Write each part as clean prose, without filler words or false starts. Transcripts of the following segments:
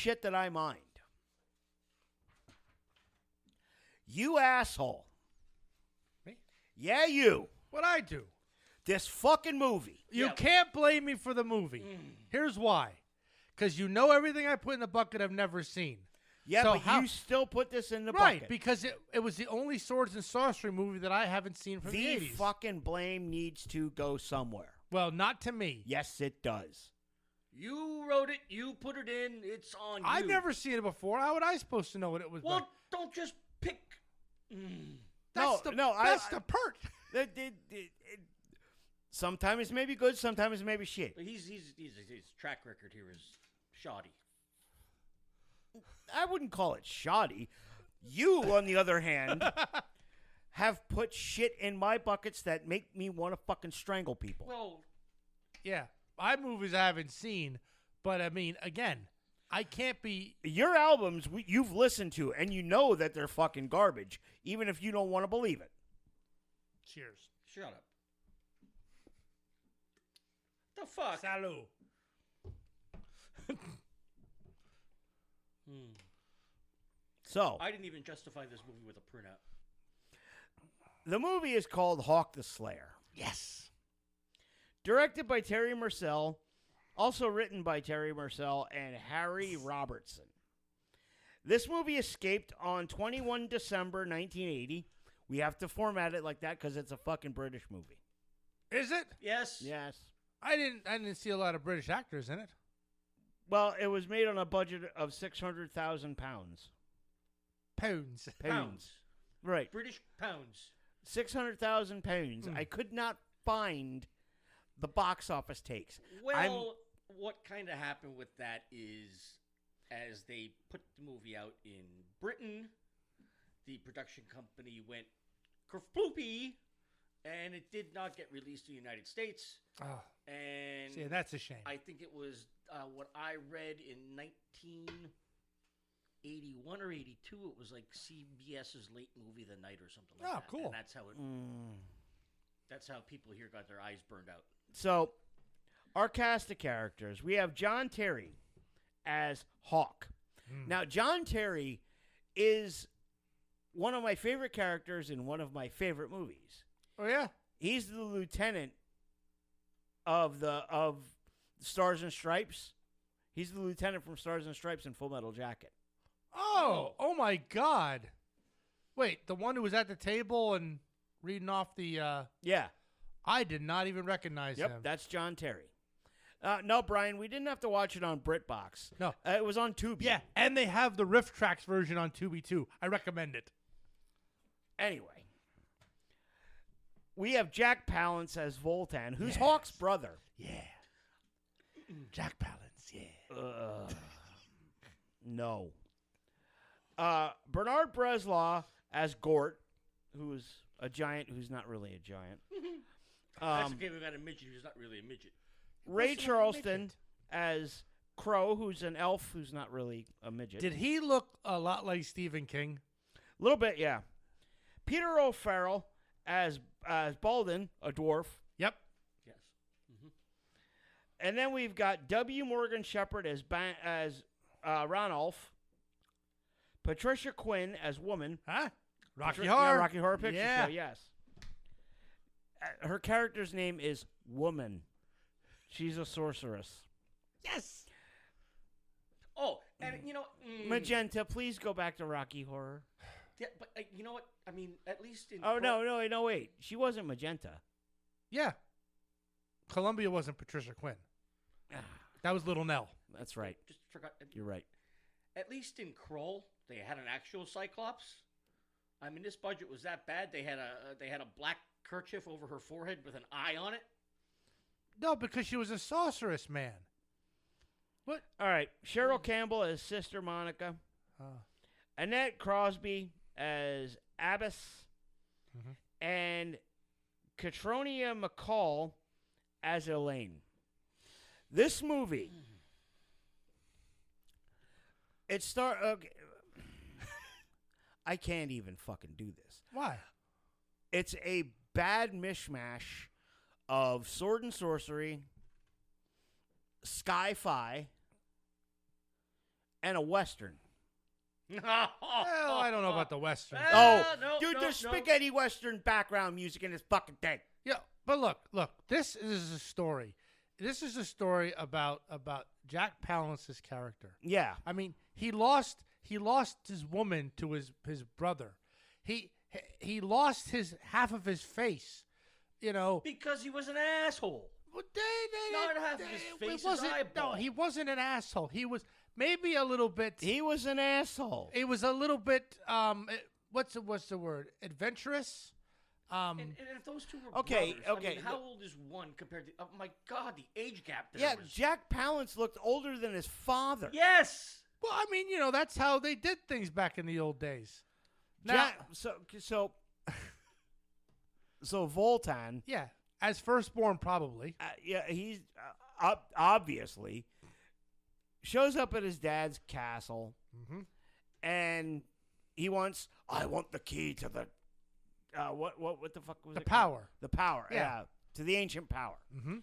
shit that I mind. You asshole. Me? Yeah, you. What'd I do? This fucking movie. You can't blame me for the movie. Here's why. Because you know everything I put in the bucket I've never seen. Yeah, So but you still put this in the right, bucket. because it was the only swords and sorcery movie that I haven't seen from the 80s. The fucking blame needs to go somewhere. Well, not to me. Yes, it does. You wrote it. You put it in. It's on you. I've never seen it before. How would I supposed to know what it was? Well, don't just pick. That's the perk. Sometimes it's maybe good, sometimes it may be shit. His track record here is shoddy. I wouldn't call it shoddy. You, on the other hand, have put shit in my buckets that make me want to fucking strangle people. Well, yeah, my movies I haven't seen, but I mean, again, I can't be. Your albums you've listened to, and you know that they're fucking garbage, even if you don't want to believe it. Cheers. Shut up. The fuck? Salut. So, I didn't even justify this movie with a printout. the movie is called Hawk the Slayer. Yes. Directed by Terry Marcel, also written by Terry Marcel and Harry Robertson. This movie escaped on 21 December 1980. We have to format it like that because it's a fucking British movie. Is it? Yes. Yes. I didn't see a lot of British actors in it. Well, it was made on a budget of 600,000 pounds. Pounds. Pounds. Right. British pounds. 600,000 pounds. I could not find the box office takes. Well, what kind of happened with that is, as they put the movie out in Britain, the production company went kerfloopy, and it did not get released in the United States. Oh, And see, that's a shame. I think it was what I read in 1981 or 82. It was like CBS's late movie of the night or something like that. Cool. And that's how it. That's how people here got their eyes burned out. So, our cast of characters. We have John Terry as Hawk. Now, John Terry is one of my favorite characters in one of my favorite movies. Oh, yeah? He's the lieutenant of Stars and Stripes. He's the lieutenant from Stars and Stripes and Full Metal Jacket. Oh my God. Wait, the one who was at the table and reading off the... Yeah. I did not even recognize him. Yep, that's John Terry. No, Brian, we didn't have to watch it on BritBox. No. It was on Tubi. Yeah, and they have the Riff Tracks version on Tubi, too. I recommend it. Anyway, we have Jack Palance as Voltan, who's Hawk's brother. Yeah. Jack Palance, yeah. No. Bernard Breslau as Gort, who's a giant who's not really a giant. That's okay. We've got a midget who's not really a midget. Ray Charleston as Crow, who's an elf who's not really a midget. Did he look a lot like Stephen King? A little bit, yeah. Peter O'Farrell as Baldwin, a dwarf. Yep. Yes. And then we've got W. Morgan Shepherd as Ranulph. Patricia Quinn as Woman. Huh? Rocky Yeah, Horror. Rocky Horror Picture Yeah. Show, yes. Her character's name is Woman. She's a sorceress. Yes. Oh, and Magenta, please go back to Rocky Horror. Yeah, but you know what? I mean, at least in. Oh, no, wait. She wasn't Magenta. Yeah. Columbia wasn't Patricia Quinn. That was Little Nell. That's right. Just forgot. You're right. At least in Kroll, they had an actual Cyclops. I mean, this budget was that bad. They had a black kerchief over her forehead with an eye on it. No, because she was a sorceress, man. What? All right. Cheryl Campbell as Sister Monica. Annette Crosby as Abbess. And Katronia McCall as Elaine. This movie... Okay. I can't even fucking do this. Why? It's a bad mishmash of sword and sorcery, sci-fi, and a Western. Well, I don't know about the Western. No, Dude, no, there's no. spaghetti Western background music in this fucking thing. Yeah, but look. This is a story. This is a story about Jack Palance's character. Yeah. I mean, he lost his woman to his brother. He lost his half of his face. You know, Because he was an asshole. Not half of his face, his eyeball. No, he wasn't an asshole. He was maybe a little bit. He was an asshole. He was a little bit. What's the word? Adventurous. And if those two were Okay, brothers, okay. I mean, how old is one compared to? Oh my God, the age gap there. Yeah, was, Jack Palance looked older than his father. Yes. Well, I mean, that's how they did things back in the old days. Now, Jack, so Voltan, yeah, as firstborn, probably. yeah, he's obviously shows up at his dad's castle, Mm-hmm. and he wants. I want the key to the. What the fuck was The it called? power. The power. Yeah. Yeah, to the ancient power. Mm-hmm.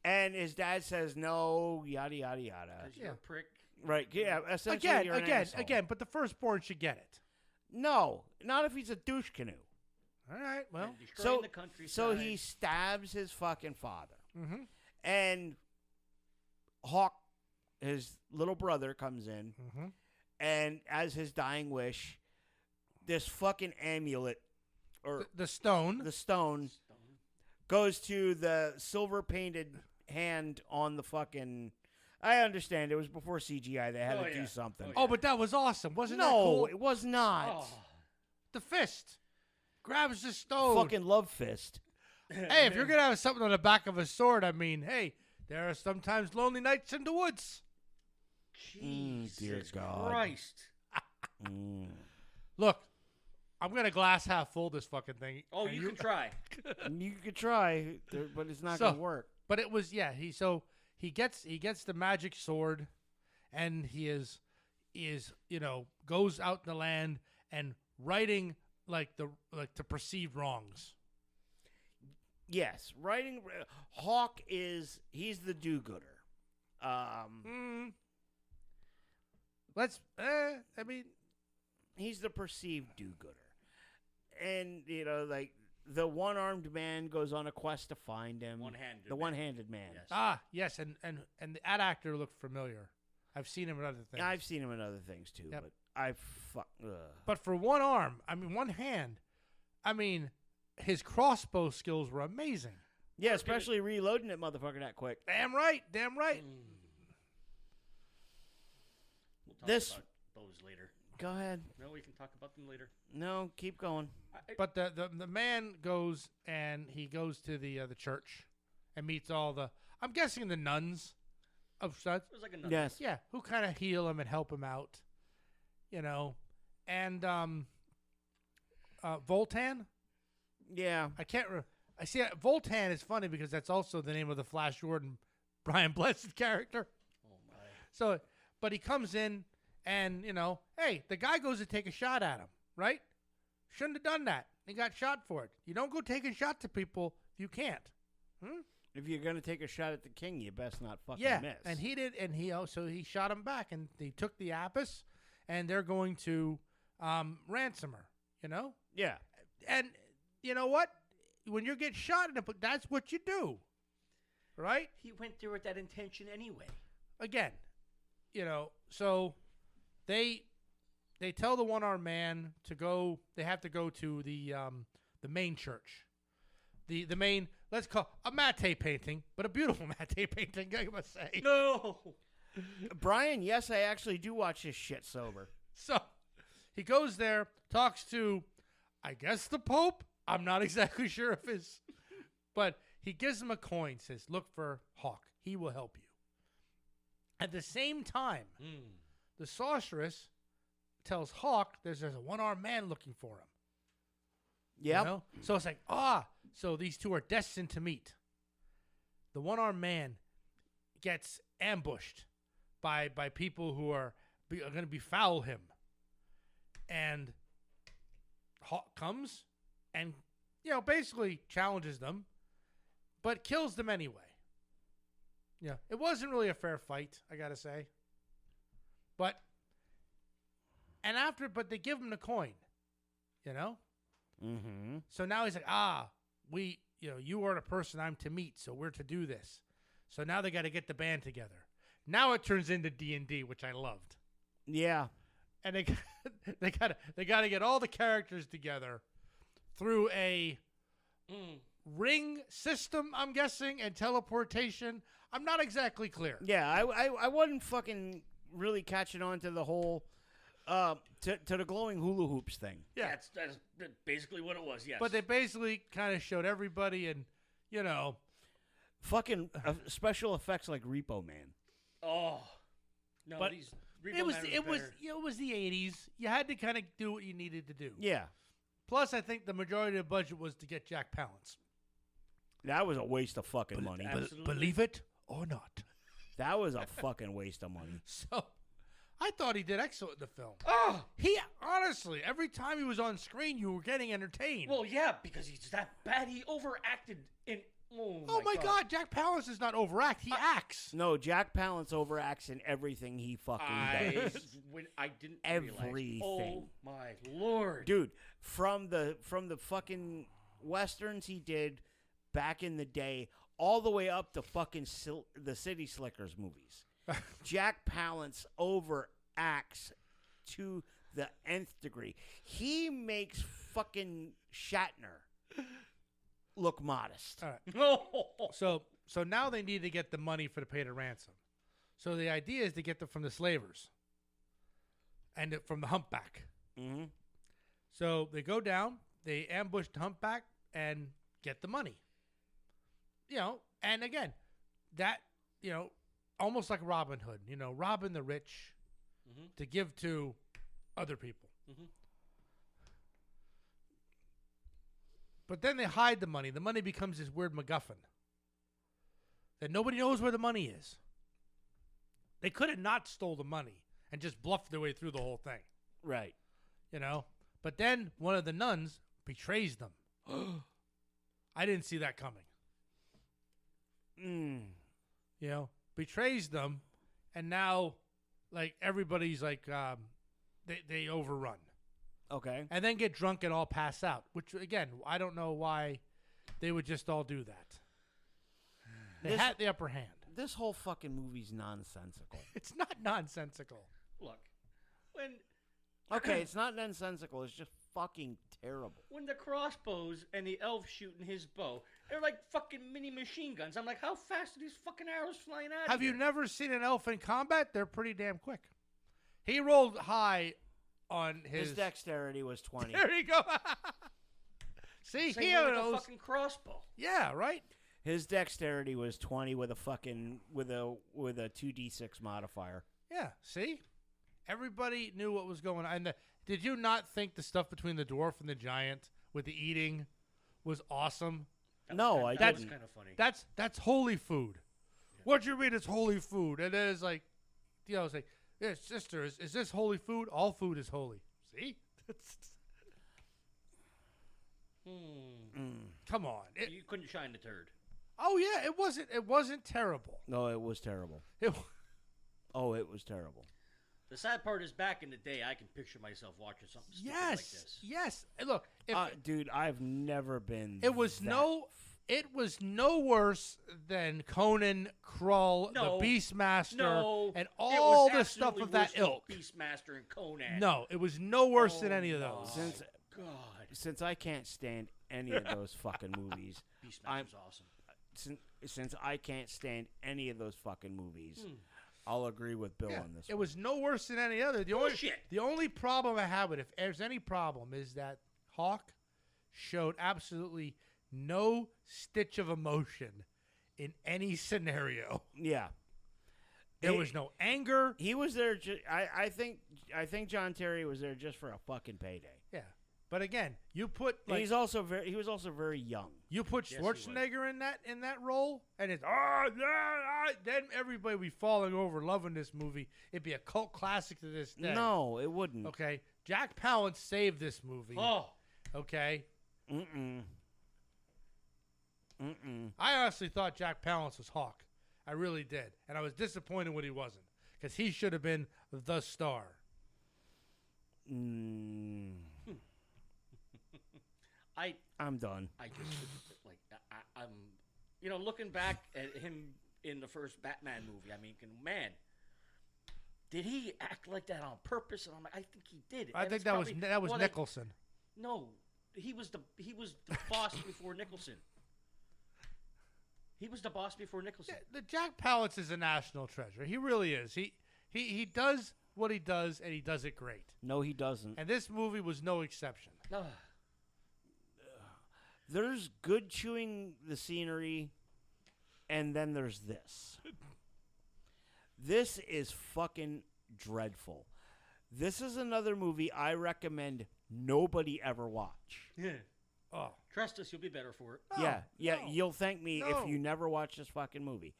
And his dad says no. Yada yada yada. Because you're Yeah. a prick. Right. Yeah. Essentially, you're an asshole. Again. But the firstborn should get it. No, not if he's a douche canoe. All right. Well. And destroying the countryside. So he stabs his fucking father. Mm-hmm. And Hawk, his little brother, comes in, Mm-hmm. and as his dying wish, this fucking amulet, or The stone. the stone, goes to the silver painted hand on the fucking. I understand it was before CGI. They had Oh, to do yeah. something. Oh, Oh, but that was awesome, wasn't that No, cool? it was not. Oh. The fist grabs the stone. Fucking love fist. Hey, if you're gonna have something on the back of a sword, I mean, hey, there are sometimes lonely nights in the woods. dear Jesus God. Christ. Mm. Look, I'm gonna glass half full this fucking thing. Oh, and you can try. You could try, but it's not So- gonna work. But it was he gets the magic sword, and he is goes out in the land and righting the perceived wrongs. Yes, writing. Hawk he's the do-gooder. I mean, He's the perceived do-gooder, and like the one-armed man goes on a quest to find him. One-handed The man. one-handed man. Yes. yes, and that actor looked familiar. I've seen him in other things. I've seen him in other things too, Yep. but But for one arm, one hand, his crossbow skills were amazing. yeah, especially reloading it, motherfucker, that quick. Damn right. We'll talk This- about those later. Go ahead. No, we can talk about them later. No, keep going. But the man goes and he goes to the church and meets all I'm guessing the nuns of such. It was like a Yes. Yeah, who kind of heal him and help him out, and Voltan. Yeah. I can't. I see Voltan is funny because that's also the name of the Flash Gordon, Brian Blessed character. Oh my. So, but he comes in and hey, the guy goes to take a shot at him, right? Shouldn't have done that. He got shot for it. You don't go taking shots at people if you can't. If you're gonna take a shot at the king, you best not fucking Yeah, miss. and he did, and he shot him back, and they took the Apis, and they're going to ransom her. Yeah. And you know what? When you get shot in the, that's what you do, right? He went there with that intention anyway. Again, so they tell the one-armed man to go. They have to go to the main church, the main. Let's call a matte painting, but a beautiful matte painting. I must say. No. Brian, yes, I actually do watch this shit sober. So he goes there, talks to, I guess, the Pope. I'm not exactly sure if his, but he gives him a coin. Says, "Look for Hawk. He will help you." At the same time, the sorceress tells Hawk there's a one-armed man looking for him. Yeah. So it's like, so these two are destined to meet. The one-armed man gets ambushed by people who are going to befoul him. And Hawk comes and, basically challenges them, but kills them anyway. Yeah, it wasn't really a fair fight, I got to say. But And after, but they give him the coin, you know? Mm-hmm. So now he's like, you are the person I'm to meet, so we're to do this. So now they got to get the band together. Now it turns into D&D, which I loved. Yeah. And they got to get all the characters together through a ring system, I'm guessing, and teleportation. I'm not exactly clear. Yeah, I wasn't fucking really catching on to the whole to the glowing hula hoops thing. Yeah. That's basically what it was, yes. But they basically kind of showed everybody, and, you know. Fucking special effects like Repo Man. Oh. No, But these it was the 80s. You had to kind of do what you needed to do. Yeah. Plus, I think the majority of the budget was to get Jack Palance. That was a waste of fucking money. Absolutely. Believe it or not. That was a fucking waste of money. So, I thought he did excellent in the film. Oh! He, honestly, every time he was on screen, you were getting entertained. Well, yeah, because he's that bad. He overacted in... Oh my God, Jack Palance does not overact. He acts. No, Jack Palance overacts in everything he fucking does. I didn't Everything. realize. Oh my Lord. Dude, from the fucking westerns he did back in the day, all the way up to fucking the City Slickers movies, Jack Palance overacts to the nth degree. He makes fucking Shatner look modest. All right. So now they need to get the money for the pay to ransom. So the idea is to get them from the slavers and from the humpback. Mm-hmm. So they go down, they ambush the humpback and get the money. You know, and again, that, you know, almost like Robin Hood, you know, robbing the rich to give to other people. Mm-hmm. But then they hide the money. The money becomes this weird MacGuffin that nobody knows where the money is. They could have not stole the money and just bluffed their way through the whole thing. Right. You know? But then one of the nuns betrays them. I didn't see that coming. You know? Betrays them, and now, like, everybody's like, they overrun. Okay. And then get drunk and all pass out. Which, again, I don't know why they would just all do that. They had the upper hand. This whole fucking movie's nonsensical. It's not nonsensical. Look, when Okay, it's not nonsensical. It's just fucking terrible. when the crossbows and the elf shooting his bow, they're like fucking mini machine guns. I'm like, how fast are these fucking arrows flying out? Have you never seen an elf in combat? They're pretty damn quick. He rolled high on His dexterity was 20. There you go. See, Same he way with knows. a fucking crossbow. Yeah, right. His dexterity was 20 with a fucking with a 2d6 modifier. Yeah. See, everybody knew what was going on. And did you not think the stuff between the dwarf and the giant with the eating was awesome? No, I That was didn't. kind of funny. That's holy food. What do you mean it's holy food? And then it's like, you know, it's like, yeah, sister, is this holy food? All food is holy. See? Come on. You couldn't shine the turd. Oh yeah, it wasn't terrible. No, it was terrible. It, Oh, it was terrible. The sad part is, back in the day, I can picture myself watching something stupid yes, like this. yes. And look, if Dude, I've never been. it was no worse than Conan, Krull, No. the Beastmaster, No, and it all was the stuff absolutely of that worse than ilk. Beastmaster and Conan. No, it was no worse than Oh any of my those. Since God, since I can't stand any of those fucking movies. Beastmaster's awesome. Since I can't stand any of those fucking movies, I'll agree with Bill Yeah, on this. it was no worse than any other. Bullshit. The only problem I have with it, if there's any problem, is that Hawk showed absolutely no stitch of emotion in any scenario. Yeah. There was no anger. He was there. I think John Terry was there just for a fucking payday. Yeah, but again, you put And like he was also very young. you put Yes, he was. Schwarzenegger in that role, and it's then everybody would be falling over, loving this movie. It'd be a cult classic to this day. No, it wouldn't. Okay, Jack Palance saved this movie. Oh, Okay, Mm-mm. I honestly thought Jack Palance was Hawk. I really did, and I was disappointed when he wasn't, because he should have been the star. I'm done. I just like I'm, looking back at him in the first Batman movie. I mean, man, did he act like that on purpose? And I'm like, I think he did. I And think it's that probably- was well, Nicholson. No, he was the boss before Nicholson. He was the boss before Nicholson. The Jack Palance is a national treasure. He really is. He does what he does, and he does it great. No, he doesn't. And this movie was no exception. Ugh. There's good chewing the scenery, and then there's this. This is fucking dreadful. This is another movie I recommend nobody ever watch. Yeah. Oh, Trust us, you'll be better for it. Yeah, no, you'll thank me no. if you never watch this fucking movie.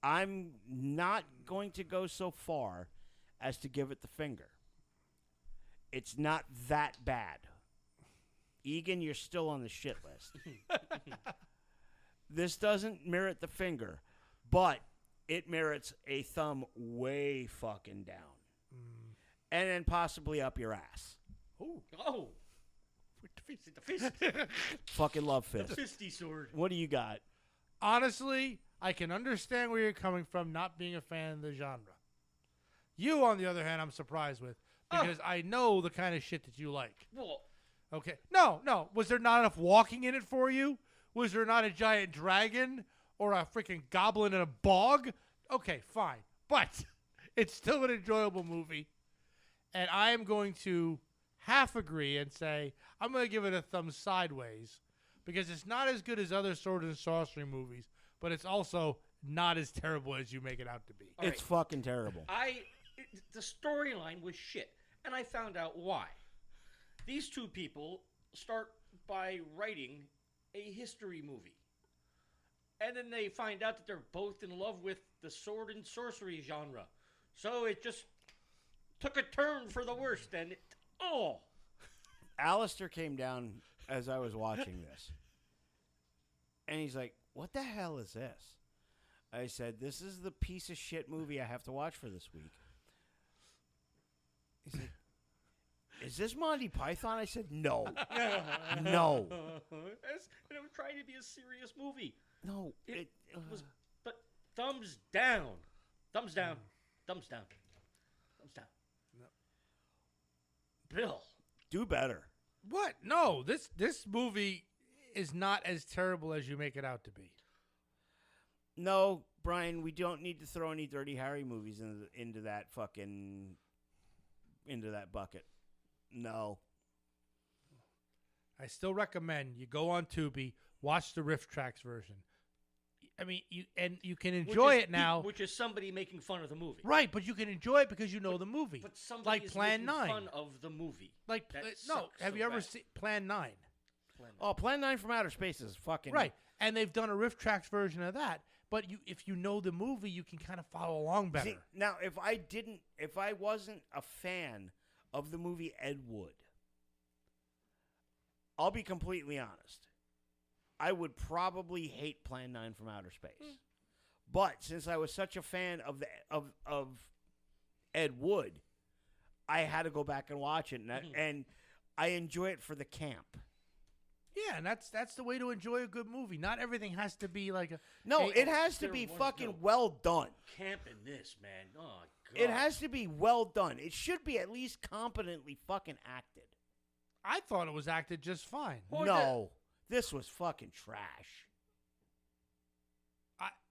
I'm not going to go so far as to give it the finger. It's not that bad. Egan, you're still on the shit list. This doesn't merit the finger, but it merits a thumb way fucking down. And then possibly up your ass. Ooh. Oh, the fist, Fucking love the fist. fisty sword. What do you got? Honestly, I can understand where you're coming from, not being a fan of the genre. You, on the other hand, I'm surprised with because I know the kind of shit that you like. Well, Okay. No. Was there not enough walking in it for you? Was there not a giant dragon or a freaking goblin in a bog? Okay, fine. But it's still an enjoyable movie. And I am going to half agree and say I'm going to give it a thumb sideways because it's not as good as other sword and sorcery movies, but it's also not as terrible as you make it out to be. all It's right. fucking terrible. The storyline was shit, and I found out why. These two people start by writing a history movie, and then they find out that they're both in love with the sword and sorcery genre. So it just took a turn for the worst, and Alistair came down as I was watching this. And he's like, what the hell is this? I said, this is the piece of shit movie I have to watch for this week. He's like, is this Monty Python? I said, no. No. And it was trying to be a serious movie. No. It was, but thumbs down. Thumbs down. Thumbs down. Thumbs down. No. Bill. Do better. What? No, this movie is not as terrible as you make it out to be. No, Brian, we don't need to throw any Dirty Harry movies into that bucket. No. I still recommend you go on Tubi, watch the Riff Tracks version. I mean, you can enjoy it now. Which is somebody making fun of the movie. Right, but you can enjoy it because you know the movie. But somebody Like is Plan making 9. fun of the movie. Like, That no, sucks have so you ever bad. seen Plan 9? Plan 9. Oh, Plan 9 from Outer Space is fucking... Right, and they've done a Riff Tracks version of that. But if you know the movie, you can kind of follow along better. See, now, if I wasn't a fan of the movie Ed Wood, I'll be completely honest. I would probably hate Plan 9 from Outer Space. But since I was such a fan of Ed Wood, I had to go back and watch it, and I enjoy it for the camp. Yeah, and that's the way to enjoy a good movie. Not everything has to be like a... No, Hey, it has to there be was fucking no- well done. Camp in this, man. Oh, God. It has to be well done. It should be at least competently fucking acted. I thought it was acted just fine. Or No, this was fucking trash.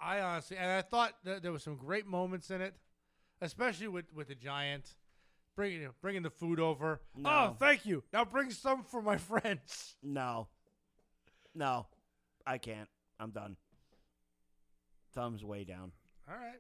I honestly, and I thought that there was some great moments in it, especially with the giant bringing the food over. No. Oh, thank you. Now bring some for my friends. No, I can't. I'm done. Thumbs way down. All right.